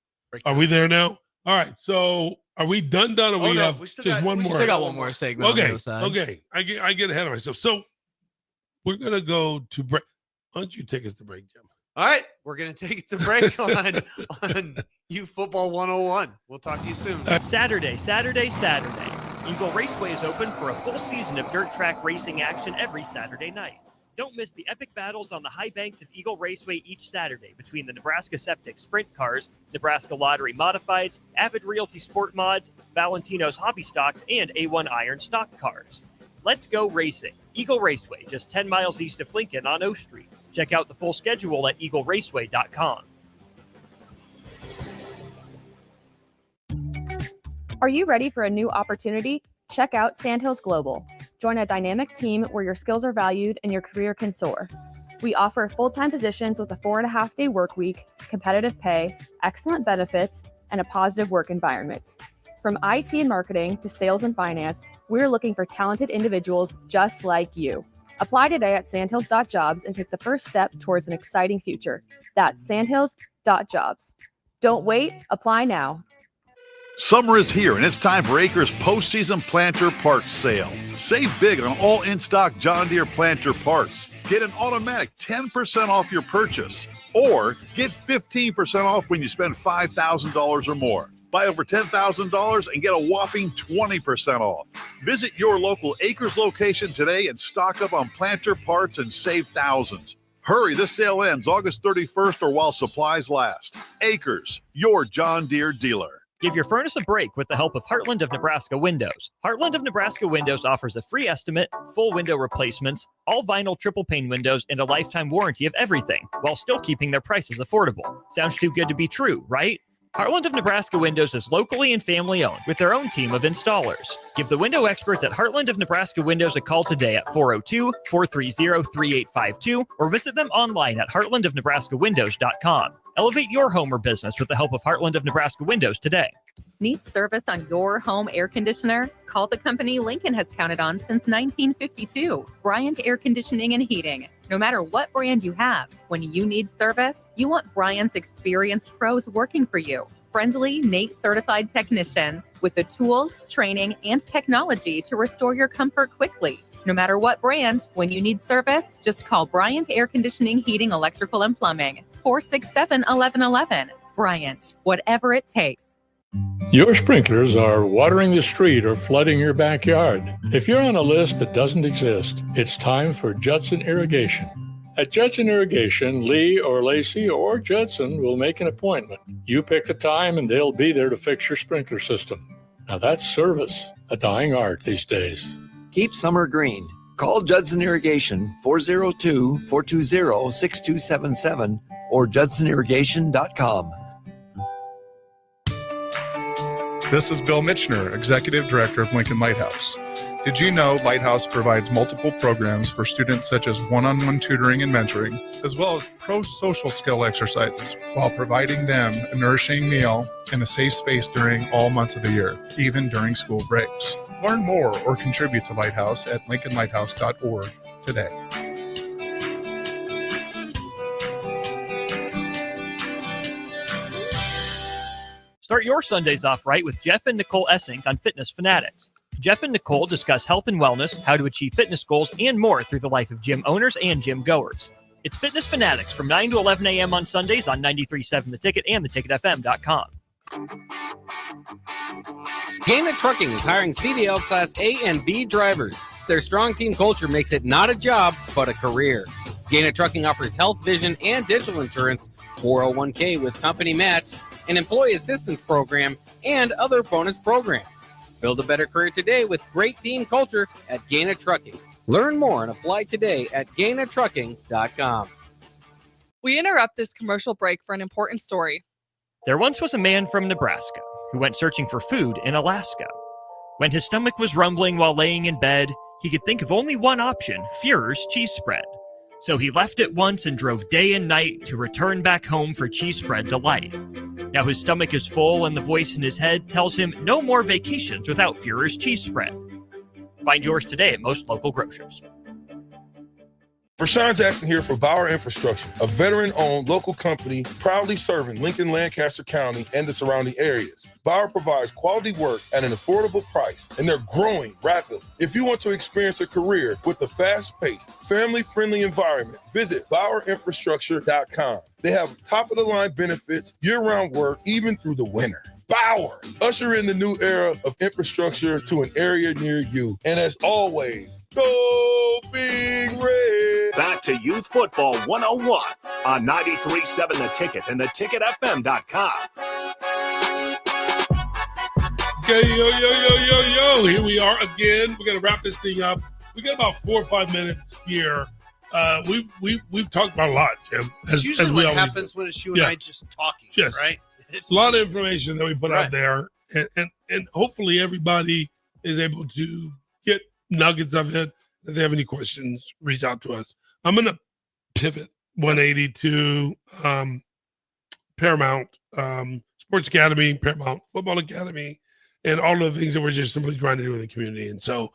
Are we there now? All right. So are we done? Or we have just one more? We still got one more segment. Okay. On the other side. Okay. I get ahead of myself. So we're going to go to break. Why don't you take us to break, Jim? All right. We're going to take it to break on Youth Football 101. We'll talk to you soon. Saturday. Eagle Raceway is open for a full season of dirt track racing action every Saturday night. Don't miss the epic battles on the high banks of Eagle Raceway each Saturday between the Nebraska Septic Sprint Cars, Nebraska Lottery Modifieds, Avid Realty Sport Mods, Valentino's Hobby Stocks, and A1 Iron Stock Cars. Let's go racing. Eagle Raceway, just 10 miles east of Lincoln on O Street. Check out the full schedule at eagleraceway.com. Are you ready for a new opportunity? Check out Sandhills Global. Join a dynamic team where your skills are valued and your career can soar. We offer full-time positions with a 4.5-day work week, competitive pay, excellent benefits, and a positive work environment. From IT and marketing to sales and finance, we're looking for talented individuals just like you. Apply today at sandhills.jobs and take the first step towards an exciting future. That's sandhills.jobs. Don't wait, apply now. Summer is here, and it's time for Acres postseason planter parts sale. Save big on all in-stock John Deere planter parts. Get an automatic 10% off your purchase, or get 15% off when you spend $5,000 or more. Buy over $10,000 and get a whopping 20% off. Visit your local Acres location today and stock up on planter parts and save thousands. Hurry, this sale ends August 31st or while supplies last. Acres, your John Deere dealer. Give your furnace a break with the help of Heartland of Nebraska Windows. Heartland of Nebraska Windows offers a free estimate, full window replacements, all vinyl triple pane windows, and a lifetime warranty of everything, while still keeping their prices affordable. Sounds too good to be true, right? Heartland of Nebraska Windows is locally and family owned with their own team of installers. Give the window experts at Heartland of Nebraska Windows a call today at 402-430-3852 or visit them online at heartlandofnebraskawindows.com. Elevate your home or business with the help of Heartland of Nebraska Windows today. Need service on your home air conditioner? Call the company Lincoln has counted on since 1952, Bryant Air Conditioning and Heating. No matter what brand you have, when you need service, you want Bryant's experienced pros working for you. Friendly, NATE certified technicians with the tools, training, and technology to restore your comfort quickly. No matter what brand, when you need service, just call Bryant Air Conditioning, Heating, Electrical, and Plumbing. 467-1111. Bryant, whatever it takes. Your sprinklers are watering the street or flooding your backyard. If you're on a list that doesn't exist, it's time for Judson Irrigation. At Judson Irrigation, Lee or Lacey or Judson will make an appointment. You pick the time and they'll be there to fix your sprinkler system. Now that's service, a dying art these days. Keep summer green. Call Judson Irrigation 402-420-6277 or judsonirrigation.com. This is Bill Mitchner, Executive Director of Lincoln Lighthouse. Did you know Lighthouse provides multiple programs for students such as one-on-one tutoring and mentoring, as well as pro-social skill exercises, while providing them a nourishing meal and a safe space during all months of the year, even during school breaks? Learn more or contribute to Lighthouse at lincolnlighthouse.org today. Start your Sundays off right with Jeff and Nicole Essink on Fitness Fanatics. Jeff and Nicole discuss health and wellness, how to achieve fitness goals, and more through the life of gym owners and gym goers. It's Fitness Fanatics from 9 to 11 a.m. on Sundays on 93.7 The Ticket and theticketfm.com. Gaina Trucking is hiring CDL Class A and B drivers. Their strong team culture makes it not a job, but a career. Gaina Trucking offers health, vision, and dental insurance, 401k with company match, an employee assistance program, and other bonus programs. Build a better career today with great team culture at Gaina Trucking. Learn more and apply today at GainaTrucking.com. We interrupt this commercial break for an important story. There once was a man from Nebraska who went searching for food in Alaska. When his stomach was rumbling while laying in bed, he could think of only one option, Fuhrer's cheese spread. So he left at once and drove day and night to return back home for cheese spread delight. Now his stomach is full and the voice in his head tells him no more vacations without Fuhrer's cheese spread. Find yours today at most local grocers. Rashawn Jackson here for Bauer Infrastructure, a veteran-owned local company proudly serving Lincoln, Lancaster County, and the surrounding areas. Bauer provides quality work at an affordable price, and they're growing rapidly. If you want to experience a career with a fast-paced, family-friendly environment, visit BauerInfrastructure.com. They have top-of-the-line benefits, year-round work, even through the winter. Bauer, usher in the new era of infrastructure to an area near you. And as always, go Big Red. Back to Youth Football 101 on 93.7 The Ticket and theticketfm.com. Yo. Here we are again. We're going to wrap this thing up. We got about 4 or 5 minutes here. We've talked about a lot, Jim. It's usually what happens when it's you and I just talking, right? It's a lot of information that we put out there, and hopefully everybody is able to get nuggets of it. If they have any questions, reach out to us. I'm going to pivot 180 to Paramount Sports Academy, Paramount Football Academy, and all of the things that we're just simply trying to do in the community. And so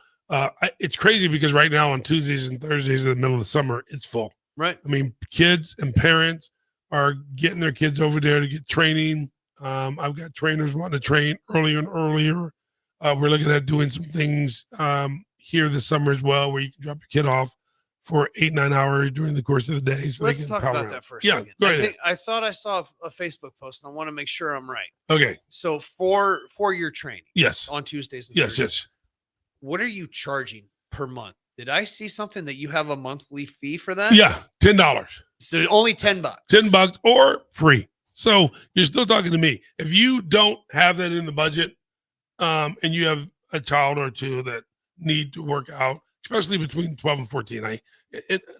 it's crazy because right now on Tuesdays and Thursdays in the middle of the summer, it's full. Right. I mean, kids and parents are getting their kids over there to get training. I've got trainers wanting to train earlier and earlier. We're looking at doing some things here this summer as well, where you can drop your kid off for 8-9 hours during the course of the day. So Let's talk about that for a second. Go ahead. I thought I saw a Facebook post, and I want to make sure I'm right. Okay. So for your training, yes, on Tuesdays and Thursdays. Yes. What are you charging per month? Did I see something that you have a monthly fee for that? Yeah, $10. So only $10. $10 or free. So you're still talking to me. If you don't have that in the budget, and you have a child or two that need to work out, especially between 12 and 14,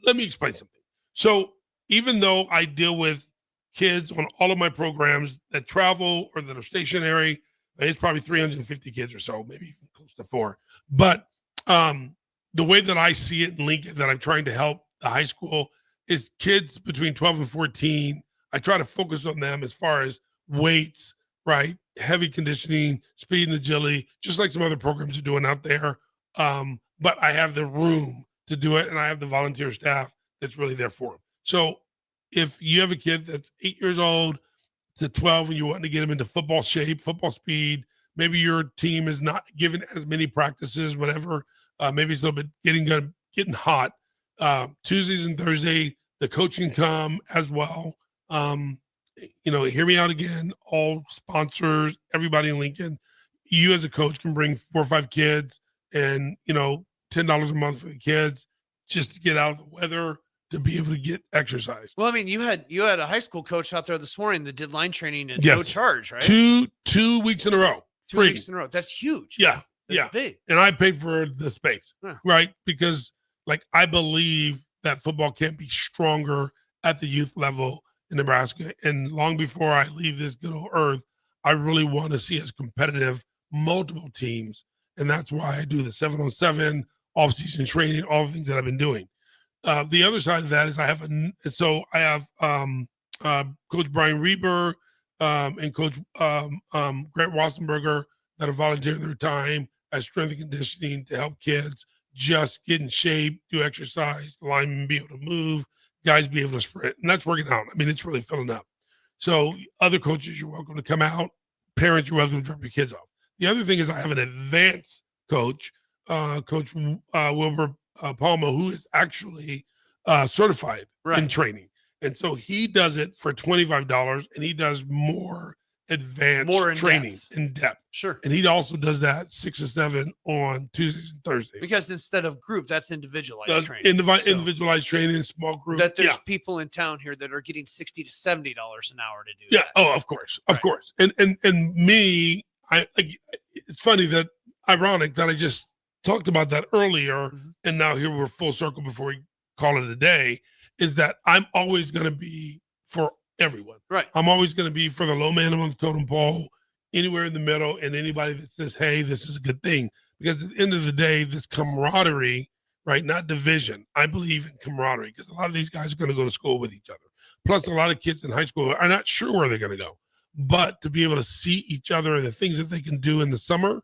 let me explain something. So even though I deal with kids on all of my programs that travel or that are stationary, it's probably 350 kids or so, maybe close to 4. But the way that I see it in Lincoln, that I'm trying to help the high school, is kids between 12 and 14. I try to focus on them as far as weights, right? Heavy conditioning, speed and agility, just like some other programs are doing out there. But I have the room to do it, and I have the volunteer staff that's really there for them. So if you have a kid that's 8 years old to 12 and you want to get them into football shape, football speed, maybe your team is not given as many practices, whatever, maybe it's a little bit getting hot. Tuesdays and Thursday, the coaching come as well. Hear me out again, all sponsors, everybody in Lincoln. You as a coach can bring 4 or 5 kids and, $10 a month for the kids just to get out of the weather, to be able to get exercise. Well, I mean, you had a high school coach out there this morning that did line training at no charge, right? Two weeks in a row. 2 weeks in a row. That's huge. Yeah. That's big. And I paid for the space, right? Because Like, I believe that football can be stronger at the youth level in Nebraska. And long before I leave this good old earth, I really want to see us competitive, multiple teams. And that's why I do the 7-on-7, off-season training, all the things that I've been doing. The other side of that is I have Coach Brian Reber and Coach Grant Wassenberger that are volunteering their time as strength and conditioning to help kids just get in shape, do exercise, linemen be able to move, guys be able to sprint. And that's working out. I mean, it's really filling up. So other coaches, you're welcome to come out. Parents, you're welcome to drop your kids off. The other thing is I have an advanced coach, Coach Wilbur Palma, who is actually certified in training. And so he does it for $25, and he does more advanced training in depth. Sure. And he also does that 6 to 7 on Tuesdays and Thursdays. Because instead of group, that's individualized Does training. individualized training, small group. That there's Yeah. people in town here that are getting $60 to $70 an hour to do Yeah. that. Oh, of course. Of course. And me, it's funny that ironic that I just talked about that earlier. And now here we're full circle before we call it a day, is that I'm always going to be for everyone. Right. I'm always going to be for the low man on the totem pole, anywhere in the middle, and anybody that says, hey, this is a good thing. Because at the end of the day, this camaraderie, right, not division. I believe in camaraderie because a lot of these guys are going to go to school with each other. Plus, a lot of kids in high school are not sure where they're going to go. But to be able to see each other and the things that they can do in the summer,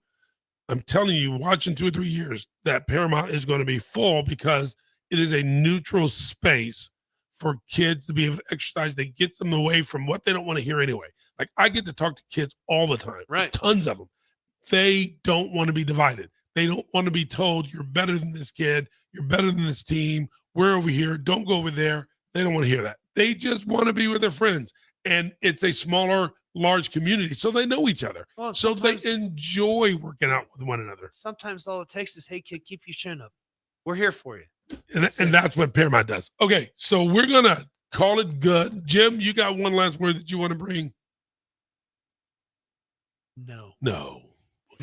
I'm telling you, watching 2 or 3 years, that Paramount is going to be full because it is a neutral space for kids to be able to exercise that gets them away from what they don't want to hear anyway. Like, I get to talk to kids all the time, right? Tons of them. They don't want to be divided. They don't want to be told you're better than this kid. You're better than this team. We're over here. Don't go over there. They don't want to hear that. They just want to be with their friends. And it's a smaller, large community. So they know each other. Well, so they enjoy working out with one another. Sometimes all it takes is, hey, kid, keep your chin up. We're here for you. And that's what Paramount does. Okay, so we're going to call it good. Jim, you got one last word that you want to bring? No. No.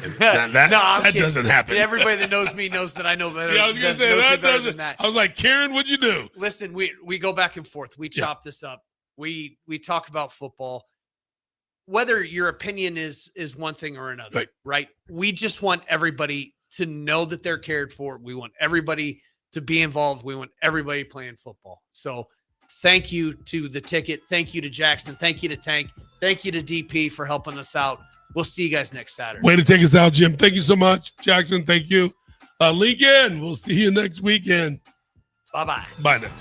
I'm That kidding. doesn't happen. Everybody that knows me knows that I know better. Yeah, I was going to say, knows me that better doesn't. than that. I was like, Karen, what'd you do? Listen, we go back and forth. We chop this up. We talk about football. Whether your opinion is one thing or another, right? We just want everybody to know that they're cared for. We want everybody to be involved. We want everybody playing football. So thank you to The Ticket. Thank you to Jackson. Thank you to Tank. Thank you to DP for helping us out. We'll see you guys next Saturday. Way to take us out, Jim. Thank you so much. Jackson, thank you. Lincoln, we'll see you next weekend. Bye-bye. Bye now.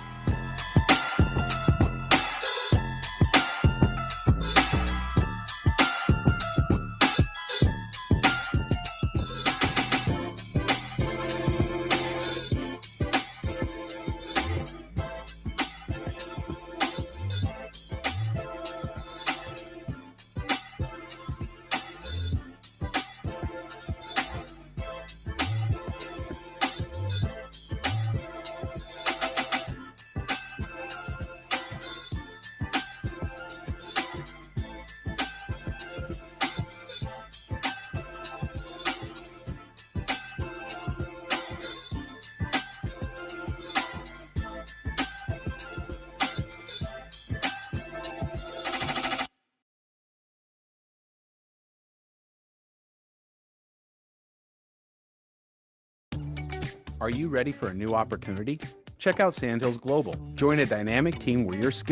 Are you ready for a new opportunity? Check out Sandhills Global. Join a dynamic team where your skills